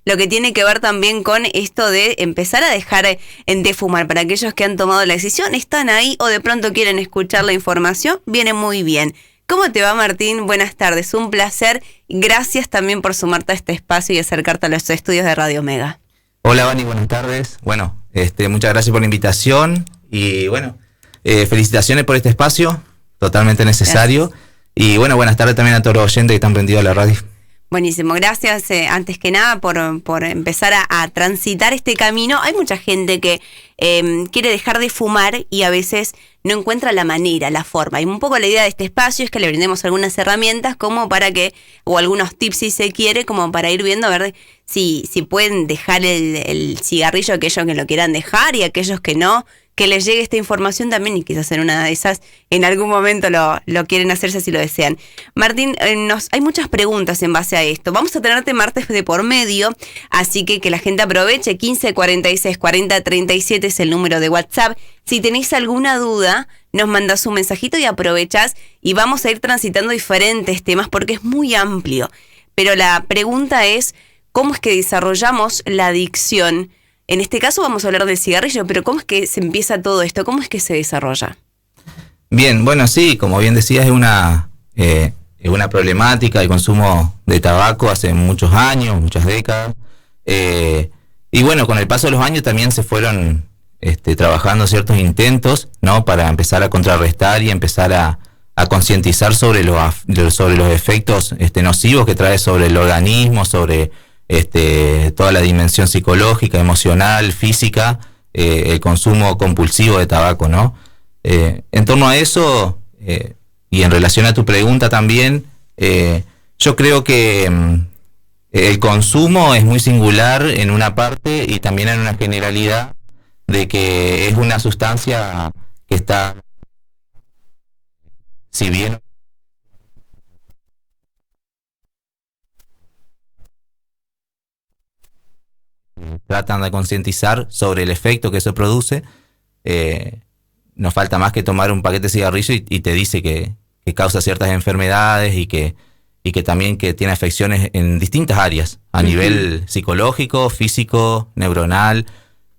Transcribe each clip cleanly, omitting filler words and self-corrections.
lo que tiene que ver también con esto de empezar a dejar de fumar. Para aquellos que han tomado la decisión, están ahí o de pronto quieren escuchar la información, viene muy bien. ¿Cómo te va, Martín? Buenas tardes, un placer. Gracias también por sumarte a este espacio y acercarte a los estudios de Radio Mega. Hola, Vani, buenas tardes. Bueno, muchas gracias por la invitación y bueno, felicitaciones por este espacio, totalmente necesario. Gracias. Y bueno, buenas tardes también a todos los oyentes que están prendidos a la radio. Buenísimo, gracias antes que nada por empezar a transitar este camino. Hay mucha gente que quiere dejar de fumar y a veces no encuentra la manera, la forma. Y un poco la idea de este espacio es que le brindemos algunas herramientas como para que, o algunos tips si se quiere, como para ir viendo a ver si pueden dejar el cigarrillo, aquellos que lo quieran dejar y aquellos que no, que les llegue esta información también y quizás en una de esas en algún momento lo quieren hacerse si lo desean. Martín, hay muchas preguntas en base a esto. Vamos a tenerte martes de por medio, así que la gente aproveche. 15 46 40 37 es el número de WhatsApp. Si tenéis alguna duda, nos mandás un mensajito y aprovechás y vamos a ir transitando diferentes temas porque es muy amplio. Pero la pregunta es, ¿cómo es que desarrollamos la adicción? En este caso vamos a hablar del cigarrillo, pero ¿cómo es que se empieza todo esto? ¿Cómo es que se desarrolla? Bien, bueno, sí, como bien decías, es una problemática el consumo de tabaco hace muchos años, muchas décadas. Y bueno, con el paso de los años también se fueron trabajando ciertos intentos, ¿no? Para empezar a contrarrestar y empezar a concientizar sobre los efectos nocivos que trae sobre el organismo, sobre toda la dimensión psicológica, emocional, física, el consumo compulsivo de tabaco, ¿no? En torno a eso, y en relación a tu pregunta también, yo creo que el consumo es muy singular en una parte y también en una generalidad de que es una sustancia que está, si bien tratan de concientizar sobre el efecto que eso produce, nos falta más que tomar un paquete de cigarrillo y te dice que causa ciertas enfermedades y que también que tiene afecciones en distintas áreas, a nivel psicológico, físico, neuronal.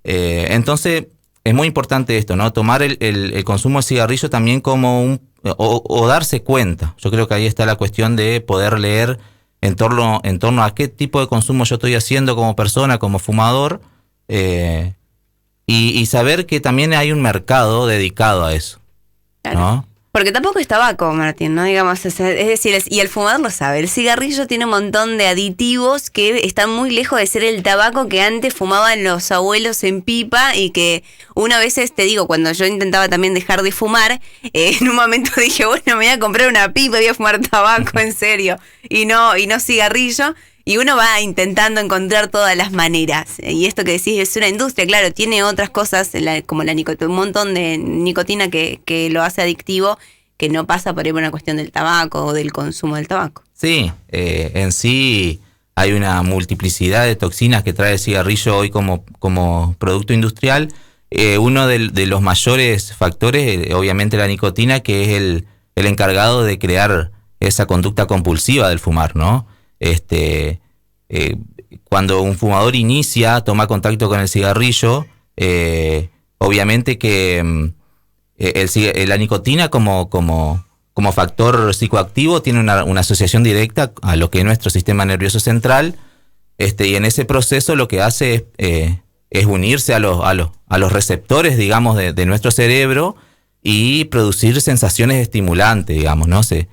Entonces es muy importante esto, ¿no? Tomar el consumo de cigarrillo también como o darse cuenta. Yo creo que ahí está la cuestión de poder leer en torno a qué tipo de consumo yo estoy haciendo como persona, como fumador, y saber que también hay un mercado dedicado a eso, claro. ¿no? Porque tampoco es tabaco, Martín, ¿no? Digamos, es decir, y el fumador lo sabe, el cigarrillo tiene un montón de aditivos que están muy lejos de ser el tabaco que antes fumaban los abuelos en pipa y que una vez, te digo, cuando yo intentaba también dejar de fumar, en un momento dije, bueno, me voy a comprar una pipa y voy a fumar tabaco, en serio, y no cigarrillo. Y uno va intentando encontrar todas las maneras. Y esto que decís es una industria, claro, tiene otras cosas, como la nicotina, un montón de nicotina que lo hace adictivo, que no pasa por ahí por una cuestión del tabaco o del consumo del tabaco. Sí, en sí hay una multiplicidad de toxinas que trae el cigarrillo hoy como producto industrial. Uno de los mayores factores, obviamente la nicotina, que es el encargado de crear esa conducta compulsiva del fumar, ¿no? Cuando un fumador toma contacto con el cigarrillo, obviamente que la nicotina como factor psicoactivo tiene una asociación directa a lo que es nuestro sistema nervioso central, y en ese proceso lo que hace es unirse a los receptores, digamos, de nuestro cerebro y producir sensaciones estimulantes, digamos, ¿no? Se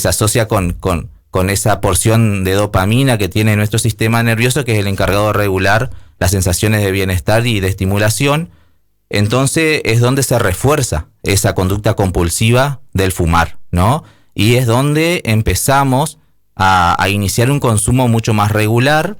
asocia con esa porción de dopamina que tiene nuestro sistema nervioso, que es el encargado de regular las sensaciones de bienestar y de estimulación. Entonces es donde se refuerza esa conducta compulsiva del fumar, ¿no? Y es donde empezamos a iniciar un consumo mucho más regular,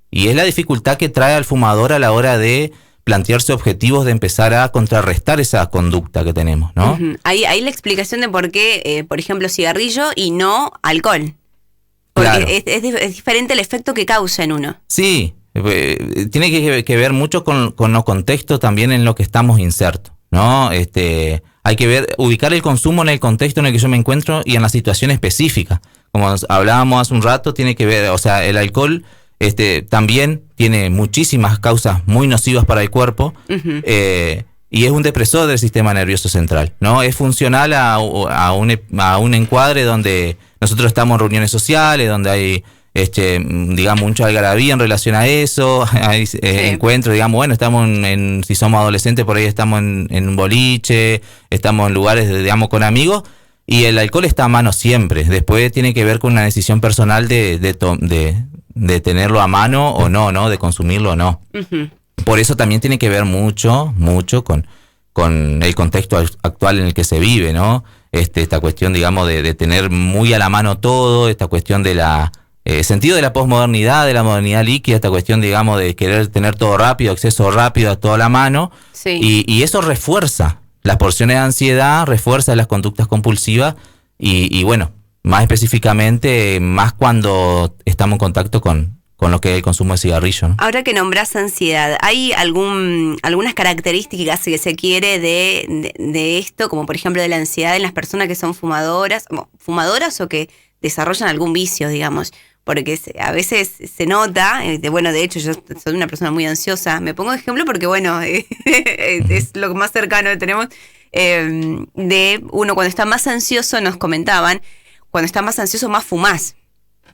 y es la dificultad que trae al fumador a la hora de plantearse objetivos de empezar a contrarrestar esa conducta que tenemos, ¿no? Uh-huh. Ahí la explicación de por qué, por ejemplo, cigarrillo y no alcohol. Porque claro, es diferente el efecto que causa en uno. Sí, tiene que ver mucho con los contextos también en los que estamos insertos, ¿no? Hay que ubicar el consumo en el contexto en el que yo me encuentro y en la situación específica. Como hablábamos hace un rato, tiene que ver, o sea, el alcohol También tiene muchísimas causas muy nocivas para el cuerpo. Ujú. Y es un depresor del sistema nervioso central, ¿no? Es funcional a un encuadre donde nosotros estamos en reuniones sociales, donde hay, digamos, mucha algarabía en relación a eso, hay encuentros, digamos, bueno, estamos si somos adolescentes, por ahí estamos en un boliche, estamos en lugares, digamos, con amigos, y el alcohol está a mano siempre. Después tiene que ver con una decisión personal de tenerlo a mano o no, ¿no? De consumirlo o no. Ujú. Por eso también tiene que ver mucho con el contexto actual en el que se vive, ¿no? Esta cuestión, digamos, de tener muy a la mano todo, esta cuestión de la sentido de la posmodernidad, de la modernidad líquida, esta cuestión, digamos, de querer tener todo rápido, acceso rápido a toda la mano, Sí. y eso refuerza las porciones de ansiedad, refuerza las conductas compulsivas, y bueno, más específicamente, más cuando estamos en contacto con lo que es el consumo de cigarrillo, ¿no? Ahora que nombrás ansiedad, ¿hay algunas características que se quiere de esto, como por ejemplo de la ansiedad en las personas que son fumadoras o que desarrollan algún vicio, digamos? Porque a veces se nota, de hecho yo soy una persona muy ansiosa, me pongo de ejemplo porque bueno, es lo más cercano que tenemos, de uno cuando está más ansioso, nos comentaban, cuando está más ansioso más fumás,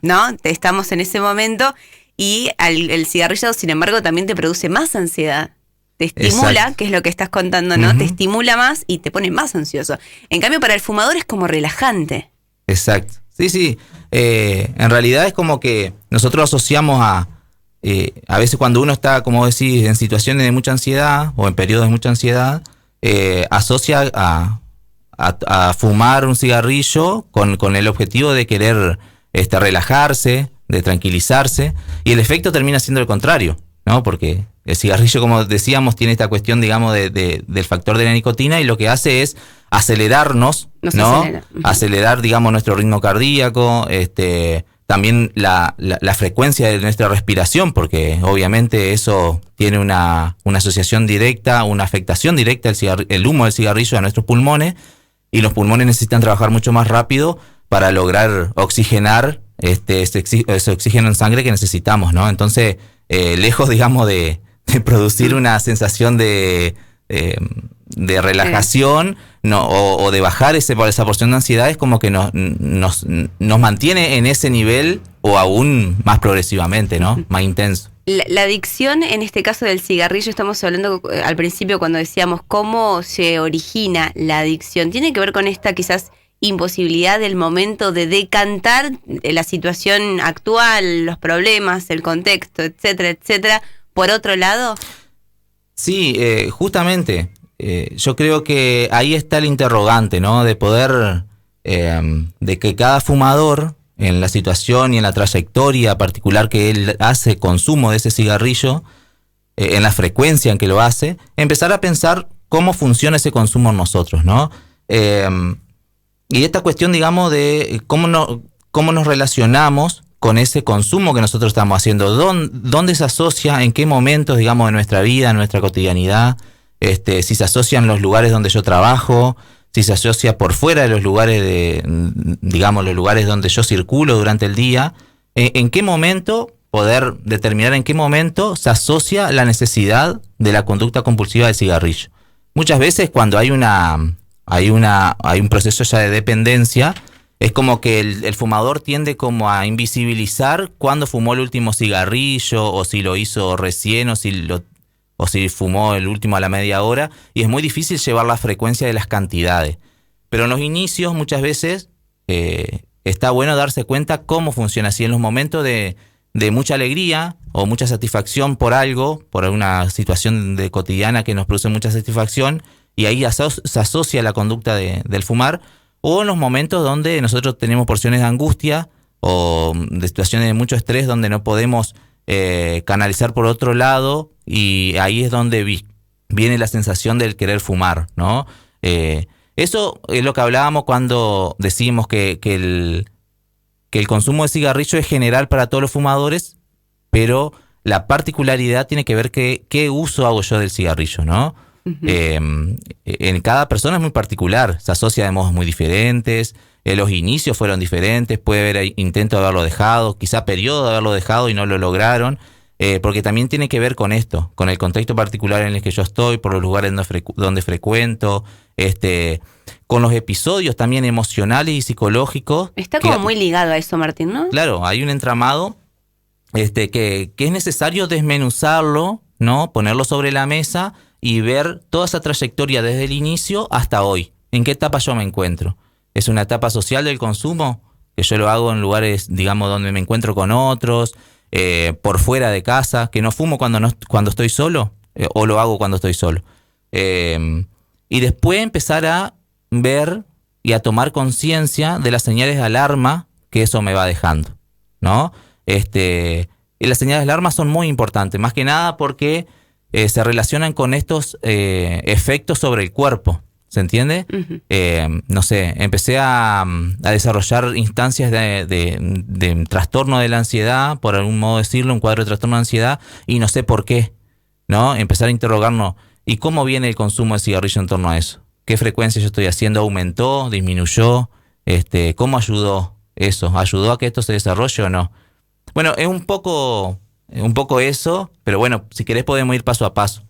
¿no? Estamos en ese momento y el cigarrillo, sin embargo, también te produce más ansiedad. Te estimula, Exacto. que es lo que estás contando, ¿no? Ujú. Te estimula más y te pone más ansioso. En cambio, para el fumador es como relajante. Exacto. Sí. En realidad es como que nosotros asociamos a veces cuando uno está, como decís, en situaciones de mucha ansiedad o en periodos de mucha ansiedad, asocia a fumar un cigarrillo con el objetivo de querer relajarse, de tranquilizarse, y el efecto termina siendo el contrario, ¿no? Porque el cigarrillo, como decíamos, tiene esta cuestión, digamos, del factor de la nicotina, y lo que hace es acelerarnos, Nos ¿no? acelera. Ujú. Acelerar, digamos, nuestro ritmo cardíaco, también la frecuencia de nuestra respiración, porque obviamente eso tiene una asociación directa, una afectación directa el humo del cigarrillo a nuestros pulmones, y los pulmones necesitan trabajar mucho más rápido para lograr oxigenar ese oxígeno en sangre que necesitamos, ¿no? Entonces, lejos, digamos, de producir una sensación de relajación, no, o de bajar esa porción de ansiedad, es como que nos mantiene en ese nivel o aún más progresivamente, ¿no? Más intenso. La adicción, en este caso del cigarrillo, estamos hablando al principio cuando decíamos cómo se origina la adicción. ¿Tiene que ver con esta quizás imposibilidad del momento de decantar la situación actual, los problemas, el contexto, etcétera, etcétera, por otro lado? Sí, justamente, yo creo que ahí está el interrogante, ¿no? De poder, de que cada fumador, en la situación y en la trayectoria particular que él hace consumo de ese cigarrillo, en la frecuencia en que lo hace, empezar a pensar cómo funciona ese consumo en nosotros, ¿no? Y esta cuestión, digamos, de cómo nos relacionamos con ese consumo que nosotros estamos haciendo, dónde se asocia, en qué momentos, digamos, de nuestra vida, en nuestra cotidianidad, si se asocia en los lugares donde yo trabajo, si se asocia por fuera de los lugares digamos, los lugares donde yo circulo durante el día, en qué momento poder determinar en qué momento se asocia la necesidad de la conducta compulsiva del cigarrillo. Muchas veces cuando hay un proceso ya de dependencia, es como que el fumador tiende como a invisibilizar cuándo fumó el último cigarrillo, o si lo hizo recién, o si fumó el último a la media hora, y es muy difícil llevar la frecuencia de las cantidades. Pero en los inicios muchas veces está bueno darse cuenta cómo funciona así en los momentos de mucha alegría o mucha satisfacción por algo, por alguna situación cotidiana que nos produce mucha satisfacción, y ahí se asocia la conducta del fumar, o en los momentos donde nosotros tenemos porciones de angustia o de situaciones de mucho estrés donde no podemos canalizar por otro lado, y ahí es donde viene la sensación del querer fumar, ¿no? Eso es lo que hablábamos cuando decimos que el consumo de cigarrillo es general para todos los fumadores, pero la particularidad tiene que ver qué uso hago yo del cigarrillo, ¿no? En cada persona es muy particular, se asocia de modos muy diferentes, los inicios fueron diferentes, puede haber intento de haberlo dejado, quizá periodo de haberlo dejado y no lo lograron, porque también tiene que ver con esto, con el contexto particular en el que yo estoy, por los lugares donde frecuento, con los episodios también emocionales y psicológicos. Está como muy ligado a eso, Martín, ¿no? Claro, hay un entramado que es necesario desmenuzarlo, ¿no? Ponerlo sobre la mesa y ver toda esa trayectoria desde el inicio hasta hoy. ¿En qué etapa yo me encuentro? ¿Es una etapa social del consumo? Que yo lo hago en lugares, digamos, donde me encuentro con otros, por fuera de casa, que no fumo cuando estoy solo, o lo hago cuando estoy solo. Y después empezar a ver y a tomar conciencia de las señales de alarma que eso me va dejando, ¿no? Y las señales de alarma son muy importantes, más que nada porque se relacionan con estos efectos sobre el cuerpo, ¿se entiende? Uh-huh. No sé, empecé a desarrollar instancias de trastorno de la ansiedad, por algún modo decirlo, un cuadro de trastorno de ansiedad, y no sé por qué, ¿no? Empezar a interrogarnos, ¿y cómo viene el consumo de cigarrillo en torno a eso? ¿Qué frecuencia yo estoy haciendo? ¿Aumentó? ¿Disminuyó? ¿Cómo ayudó eso? ¿Ayudó a que esto se desarrolle o no? Bueno, es un poco eso, pero bueno, si querés podemos ir paso a paso.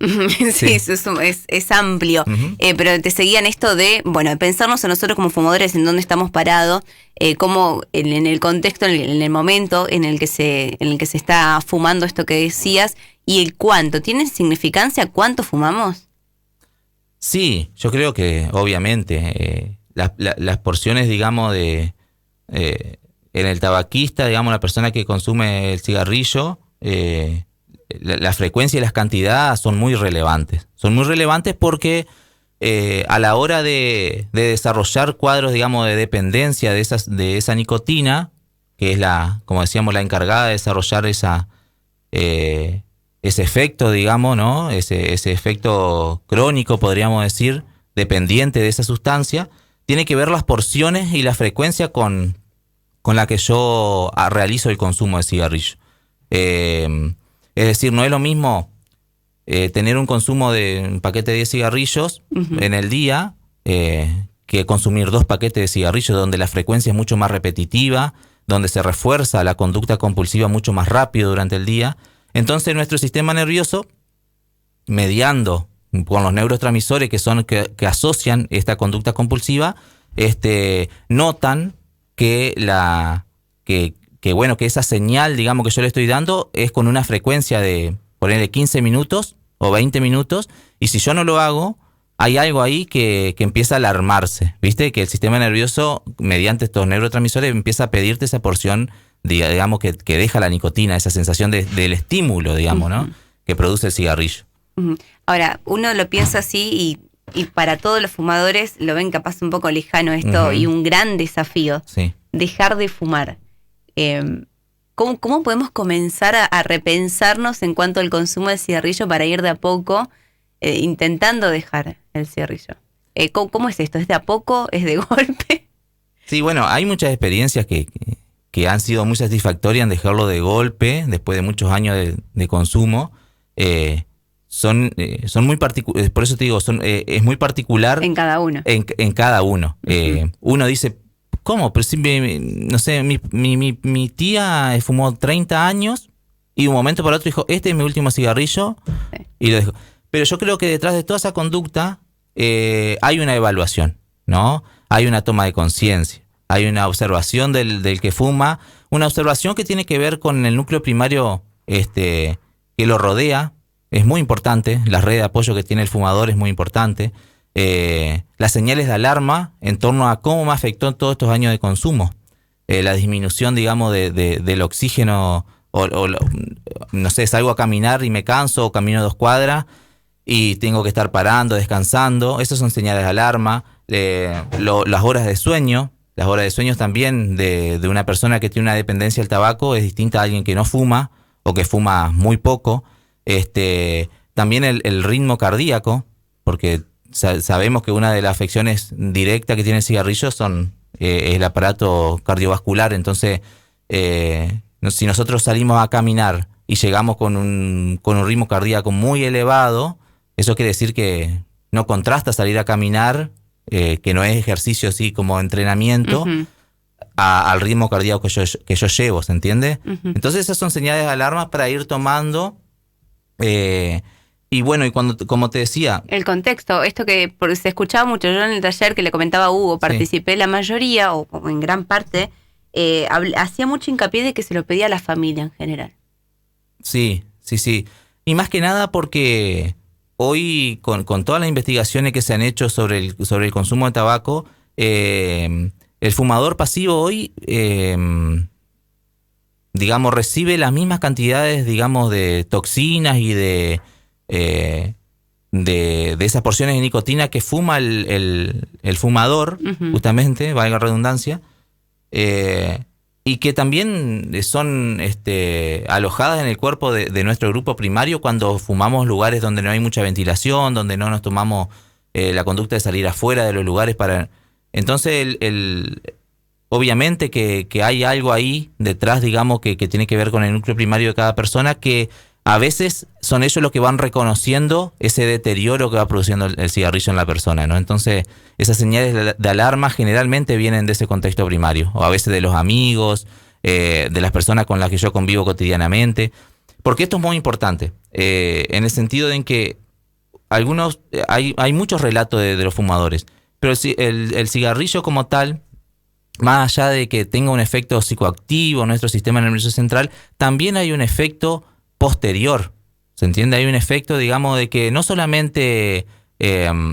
Sí, eso es amplio. Uh-huh. Pero te seguía en esto de, bueno, pensarnos a nosotros como fumadores en dónde estamos parados, cómo en el contexto, en el momento en el que se está fumando esto que decías, y el cuánto. ¿Tiene significancia cuánto fumamos? Sí, yo creo que obviamente las porciones, digamos, en el tabaquista, digamos, la persona que consume el cigarrillo, la frecuencia y las cantidades son muy relevantes. Son muy relevantes porque a la hora de desarrollar cuadros, digamos, de dependencia de esa nicotina, que es como decíamos, la encargada de desarrollar ese efecto, digamos, ¿no? Ese efecto crónico, podríamos decir, dependiente de esa sustancia, tiene que ver las porciones y la frecuencia con la que yo realizo el consumo de cigarrillo. Es decir, no es lo mismo tener un consumo de un paquete de 10 cigarrillos uh-huh. en el día que consumir 2 paquetes de cigarrillos, donde la frecuencia es mucho más repetitiva, donde se refuerza la conducta compulsiva mucho más rápido durante el día. Entonces nuestro sistema nervioso, mediando con los neurotransmisores que asocian esta conducta compulsiva, notan que esa señal, digamos, que yo le estoy dando es con una frecuencia de, ponerle 15 minutos o 20 minutos, y si yo no lo hago, hay algo ahí que empieza a alarmarse, ¿viste? Que el sistema nervioso, mediante estos neurotransmisores, empieza a pedirte esa porción, digamos, que deja la nicotina, esa sensación del estímulo, digamos, ¿no? Que produce el cigarrillo. Ahora, uno lo piensa así y para todos los fumadores lo ven capaz un poco lejano esto y un gran desafío. Sí. Dejar de fumar. ¿Cómo podemos comenzar a repensarnos en cuanto al consumo de cigarrillo para ir de a poco intentando dejar el cigarrillo? ¿Cómo es esto? ¿Es de a poco? ¿Es de golpe? Sí, bueno, hay muchas experiencias que han sido muy satisfactorias en dejarlo de golpe, después de muchos años de consumo. Son muy particulares, por eso te digo, es muy particular. En cada uno. En cada uno. Uh-huh. Uno dice, ¿cómo? Pero si, no sé, mi tía fumó 30 años y de un momento para otro dijo, este es mi último cigarrillo, sí. Y lo dejó. Pero yo creo que detrás de toda esa conducta hay una evaluación, ¿no? Hay una toma de conciencia, hay una observación del que fuma, una observación que tiene que ver con el núcleo primario que lo rodea. Es muy importante, la red de apoyo que tiene el fumador es muy importante. Las señales de alarma en torno a cómo me afectó en todos estos años de consumo. La disminución, digamos, del oxígeno, no sé, salgo a caminar y me canso, o camino 2 cuadras y tengo que estar parando, descansando. Esas son señales de alarma. Las horas de sueño. Las horas de sueño también de una persona que tiene una dependencia al tabaco es distinta a alguien que no fuma o que fuma muy poco. También el ritmo cardíaco, porque sabemos que una de las afecciones directas que tiene el cigarrillo es el aparato cardiovascular. Entonces, si nosotros salimos a caminar y llegamos con un ritmo cardíaco muy elevado, eso quiere decir que no contrasta salir a caminar, que no es ejercicio así como entrenamiento, al ritmo cardíaco que yo llevo, ¿se entiende? Entonces esas son señales de alarma para ir tomando. Y bueno, y como te decía... El contexto, esto que se escuchaba mucho, yo en el taller que le comentaba a Hugo, participé, sí. La mayoría, o en gran parte, hacía mucho hincapié de que se lo pedía a la familia en general. Sí. Y más que nada porque hoy, con todas las investigaciones que se han hecho sobre el consumo de tabaco, el fumador pasivo hoy, digamos, recibe las mismas cantidades, digamos, de toxinas y de esas porciones de nicotina que fuma el fumador, justamente, valga la redundancia, y que también son alojadas en el cuerpo de nuestro grupo primario cuando fumamos lugares donde no hay mucha ventilación, donde no nos tomamos la conducta de salir afuera de los lugares para... Entonces, obviamente que hay algo ahí detrás, digamos, que tiene que ver con el núcleo primario de cada persona, que a veces son ellos los que van reconociendo ese deterioro que va produciendo el cigarrillo en la persona, ¿no? Entonces, esas señales de alarma generalmente vienen de ese contexto primario, o a veces de los amigos, de las personas con las que yo convivo cotidianamente. Porque esto es muy importante, en el sentido de en que hay muchos relatos de los fumadores, pero el cigarrillo como tal, más allá de que tenga un efecto psicoactivo en nuestro sistema nervioso central, también hay un efecto posterior, ¿se entiende? Hay un efecto, digamos, de que no solamente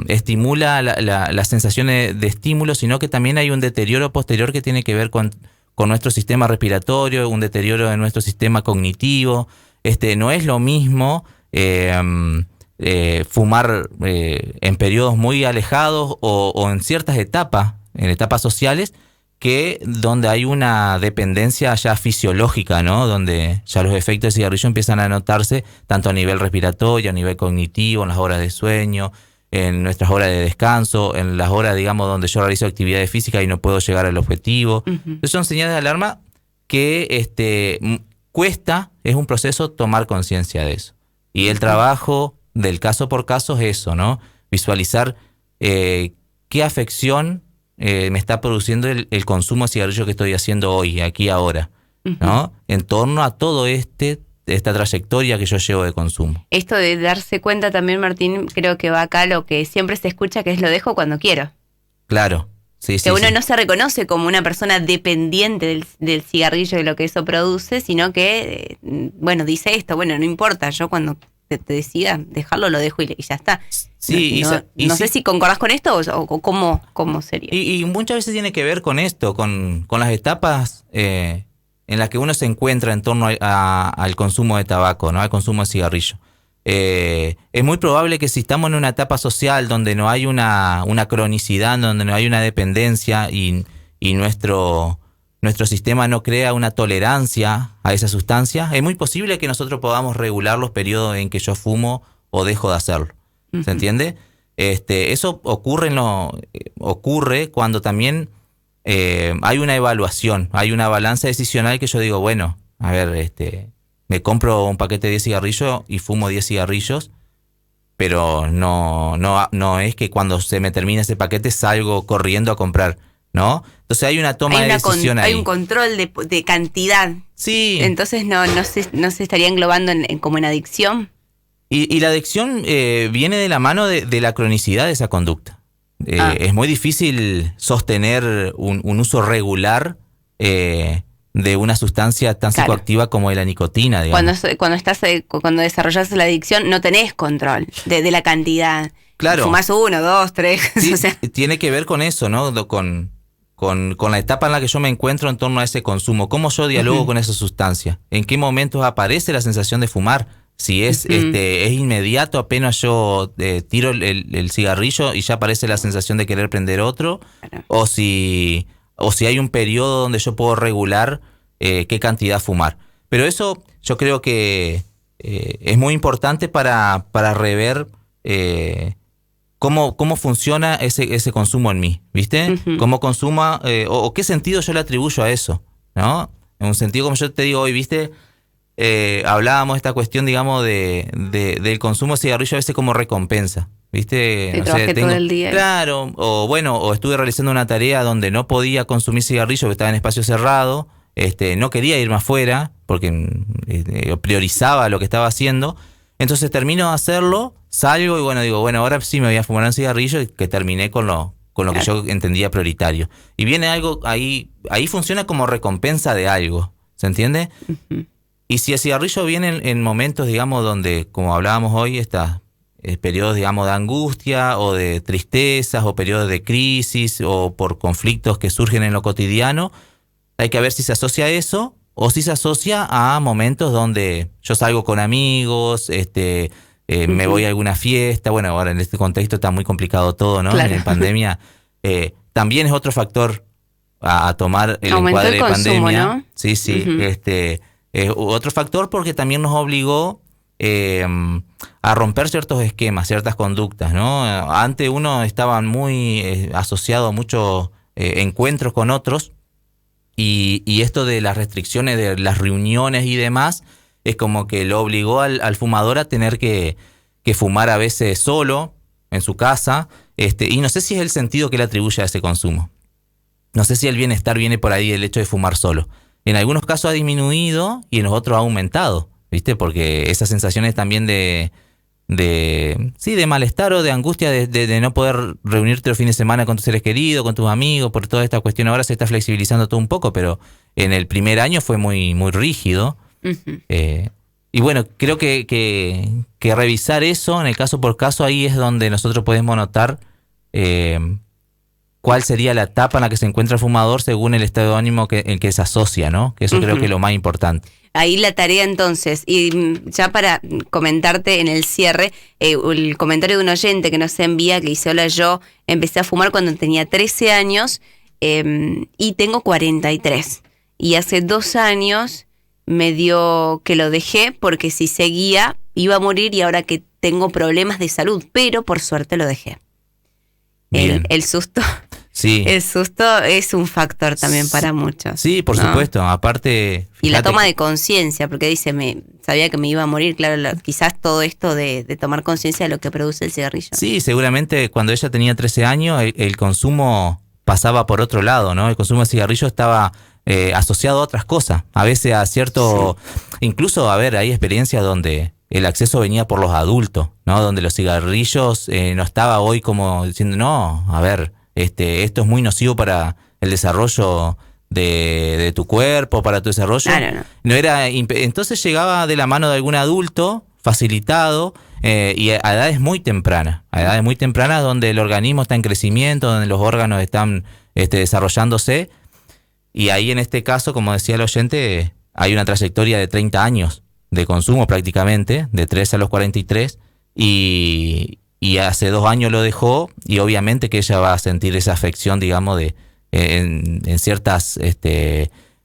estimula las sensaciones de estímulo, sino que también hay un deterioro posterior que tiene que ver con nuestro sistema respiratorio, un deterioro de nuestro sistema cognitivo. No es lo mismo fumar en periodos muy alejados o en ciertas etapas, en etapas sociales, que donde hay una dependencia ya fisiológica, ¿no? Donde ya los efectos del cigarrillo empiezan a notarse tanto a nivel respiratorio, a nivel cognitivo, en las horas de sueño, en nuestras horas de descanso, en las horas, digamos, donde yo realizo actividades físicas y no puedo llegar al objetivo. Entonces son señales de alarma que cuesta, es un proceso tomar conciencia de eso. Y el trabajo del caso por caso es eso, ¿no? Visualizar qué afección me está produciendo el consumo de cigarrillo que estoy haciendo hoy, aquí ahora, ¿no? En torno a todo esta trayectoria que yo llevo de consumo. Esto de darse cuenta también, Martín, creo que va acá lo que siempre se escucha, que es lo dejo cuando quiero. Claro, sí. Que uno no se reconoce como una persona dependiente del cigarrillo y de lo que eso produce, sino que, dice esto, no importa, yo cuando te decida dejarlo, lo dejo y ya está. Sí, no sé si concordás con esto o cómo sería. Y muchas veces tiene que ver con esto, con las etapas en las que uno se encuentra en torno al consumo de tabaco, ¿no? Al consumo de cigarrillo. Es muy probable que si estamos en una etapa social donde no hay una cronicidad, donde no hay una dependencia y nuestro sistema no crea una tolerancia a esa sustancia, es muy posible que nosotros podamos regular los periodos en que yo fumo o dejo de hacerlo. ¿Se entiende? Eso ocurre cuando también hay una evaluación, hay una balanza decisional que yo digo, bueno, a ver, me compro un paquete de 10 cigarrillos y fumo 10 cigarrillos, pero no es que cuando se me termina ese paquete salgo corriendo a comprar, ¿no? Entonces hay una toma de decisión ahí. Hay un control de cantidad. Sí. Entonces no se estaría englobando como en adicción. Y la adicción viene de la mano de la cronicidad de esa conducta. Es muy difícil sostener un uso regular de una sustancia tan psicoactiva como la nicotina, digamos. Cuando desarrollas la adicción no tenés control de la cantidad. Claro. Fumás 1, 2, 3. Sí, o sea. Tiene que ver con eso, ¿no? Con la etapa en la que yo me encuentro en torno a ese consumo. ¿Cómo yo dialogo con esa sustancia? ¿En qué momentos aparece la sensación de fumar? Si es inmediato, apenas yo tiro el cigarrillo y ya aparece la sensación de querer prender otro, o si hay un periodo donde yo puedo regular qué cantidad fumar. Pero eso yo creo que es muy importante para rever cómo funciona ese consumo en mí, ¿viste? Cómo consuma, o qué sentido yo le atribuyo a eso, ¿no? En un sentido, como yo te digo hoy, ¿viste? Hablábamos de esta cuestión, digamos, del consumo de cigarrillo a veces como recompensa. ¿viste? Te trabajé todo el día. Claro, o bueno, o estuve realizando una tarea donde no podía consumir cigarrillo, que estaba en espacio cerrado, no quería irme afuera, porque priorizaba lo que estaba haciendo. Entonces termino de hacerlo, salgo y bueno, digo, bueno, ahora sí me voy a fumar un cigarrillo, y que terminé con lo claro, que yo entendía prioritario. Y viene algo, ahí funciona como recompensa de algo, ¿se entiende? Uh-huh. Y si el cigarrillo viene en momentos, digamos, donde, como hablábamos hoy, periodos, digamos, de angustia o de tristezas o periodos de crisis o por conflictos que surgen en lo cotidiano, hay que ver si se asocia a eso o si se asocia a momentos donde yo salgo con amigos, me voy a alguna fiesta. Bueno, ahora en este contexto está muy complicado todo, ¿no? Claro. En pandemia. También es otro factor a tomar el encuadre de consumo, pandemia. ¿No? Sí, sí. Uh-huh. Otro factor porque también nos obligó a romper ciertos esquemas, ciertas conductas, ¿no? Antes uno estaba muy asociado a muchos encuentros con otros y esto de las restricciones de las reuniones y demás es como que lo obligó al fumador a tener que fumar a veces solo en su casa, y no sé si es el sentido que le atribuye a ese consumo. No sé si el bienestar viene por ahí el hecho de fumar solo. En algunos casos ha disminuido y en los otros ha aumentado, ¿viste? Porque esas sensaciones también de malestar o de angustia de no poder reunirte los fines de semana con tus seres queridos, con tus amigos, por toda esta cuestión ahora se está flexibilizando todo un poco, pero en el primer año fue muy, muy rígido. Uh-huh. Y bueno, creo que revisar eso en el caso por caso, ahí es donde nosotros podemos notar cuál sería la etapa en la que se encuentra el fumador según el estado de ánimo en que se asocia, ¿no? Que eso uh-huh. Creo que es lo más importante. Ahí la tarea entonces, y ya para comentarte en el cierre, el comentario de un oyente que nos envía que dice: hola, yo empecé a fumar cuando tenía 13 años y tengo 43. Y hace 2 años me dio que lo dejé porque si seguía iba a morir y ahora que tengo problemas de salud, pero por suerte lo dejé. El susto. Sí. El susto es un factor también para muchos. Sí, por supuesto. Aparte. Y la toma de conciencia, porque dice, sabía que me iba a morir. Claro, quizás todo esto de tomar conciencia de lo que produce el cigarrillo. Sí, seguramente cuando ella tenía 13 años, el consumo pasaba por otro lado, ¿no? El consumo de cigarrillo estaba asociado a otras cosas. A veces a cierto. Sí. Incluso, hay experiencias donde el acceso venía por los adultos, ¿no? Donde los cigarrillos no estaba hoy como diciendo, no, esto es muy nocivo para el desarrollo de tu cuerpo, para tu desarrollo. No era, entonces llegaba de la mano de algún adulto, facilitado, y a edades muy tempranas. A edades muy tempranas donde el organismo está en crecimiento, donde los órganos están desarrollándose. Y ahí en este caso, como decía el oyente, hay una trayectoria de 30 años de consumo prácticamente, de 13 a los 43, y hace 2 años lo dejó, y obviamente que ella va a sentir esa afección, digamos, en ciertas,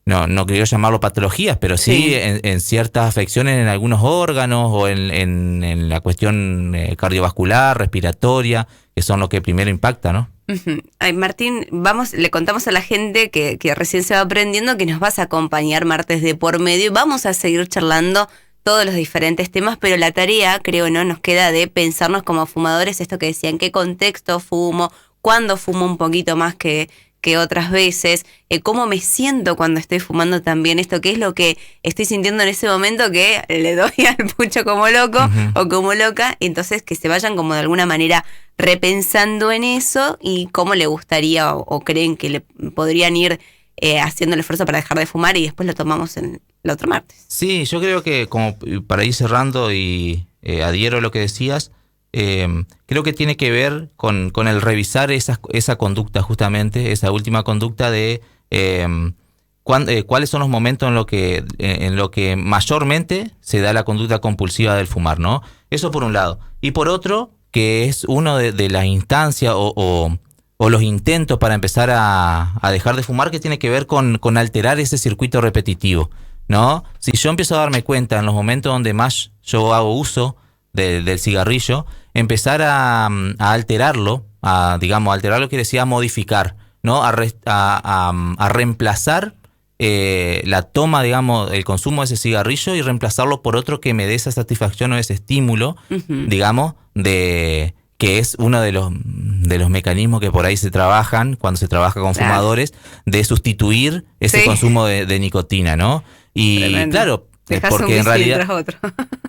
no quiero llamarlo patologías, pero sí en ciertas afecciones en algunos órganos o en la cuestión cardiovascular, respiratoria, que son lo que primero impacta, ¿no? Uh-huh. Ay, Martín, le contamos a la gente que recién se va aprendiendo que nos vas a acompañar martes de por medio y vamos a seguir charlando todos los diferentes temas, pero la tarea, creo, ¿no? Nos queda de pensarnos como fumadores, esto que decía, en qué contexto fumo, cuándo fumo un poquito más que otras veces, cómo me siento cuando estoy fumando también, esto qué es lo que estoy sintiendo en ese momento que le doy al pucho como loco uh-huh. o como loca, entonces que se vayan como de alguna manera repensando en eso y cómo le gustaría o creen que le podrían ir haciendo el esfuerzo para dejar de fumar y después lo tomamos el otro martes. Sí, yo creo que como para ir cerrando y adhiero a lo que decías, creo que tiene que ver con el revisar esa conducta justamente, esa última conducta de cuáles son los momentos en lo que mayormente se da la conducta compulsiva del fumar, ¿no? Eso por un lado. Y por otro, que es uno de las instancias o los intentos para empezar a dejar de fumar, que tiene que ver con alterar ese circuito repetitivo, ¿no? Si yo empiezo a darme cuenta en los momentos donde más yo hago uso del cigarrillo, empezar a alterarlo, alterarlo quiere decir a modificar, ¿no? A reemplazar la toma, digamos, el consumo de ese cigarrillo y reemplazarlo por otro que me dé esa satisfacción o ese estímulo, uh-huh. digamos, que es uno de los mecanismos que por ahí se trabajan cuando se trabaja con fumadores, de sustituir ese consumo de nicotina, ¿no? Y tremendo. Claro, Dejás porque un en realidad tras otro.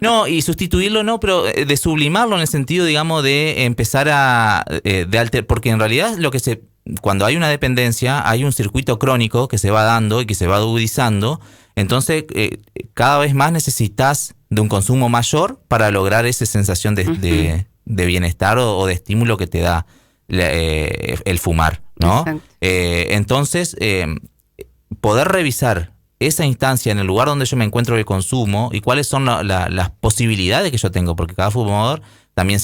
no, y sustituirlo no, pero de sublimarlo en el sentido, digamos, de empezar porque en realidad cuando hay una dependencia, hay un circuito crónico que se va dando y que se va agudizando. Entonces, cada vez más necesitas de un consumo mayor para lograr esa sensación de bienestar o de estímulo que te da el fumar, ¿no? Entonces, poder revisar esa instancia en el lugar donde yo me encuentro de consumo y cuáles son las posibilidades que yo tengo, porque cada fumador también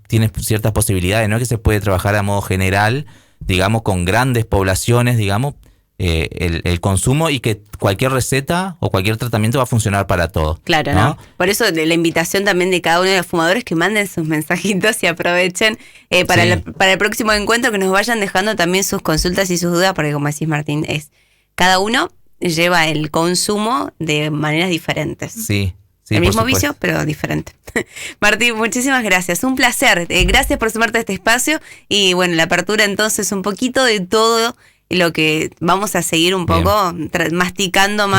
tiene ciertas posibilidades, no es que se puede trabajar a modo general, digamos, con grandes poblaciones, digamos, el consumo, y que cualquier receta o cualquier tratamiento va a funcionar para todos. Claro, ¿no? Por eso la invitación también de cada uno de los fumadores que manden sus mensajitos y aprovechen para el próximo encuentro, que nos vayan dejando también sus consultas y sus dudas, porque como decís, Martín, cada uno lleva el consumo de maneras diferentes. Sí. Sí, el mismo vicio, pero diferente. Martín, muchísimas gracias. Un placer. Gracias por sumarte a este espacio. Y bueno, la apertura entonces un poquito de todo lo que vamos a seguir un poco masticando más.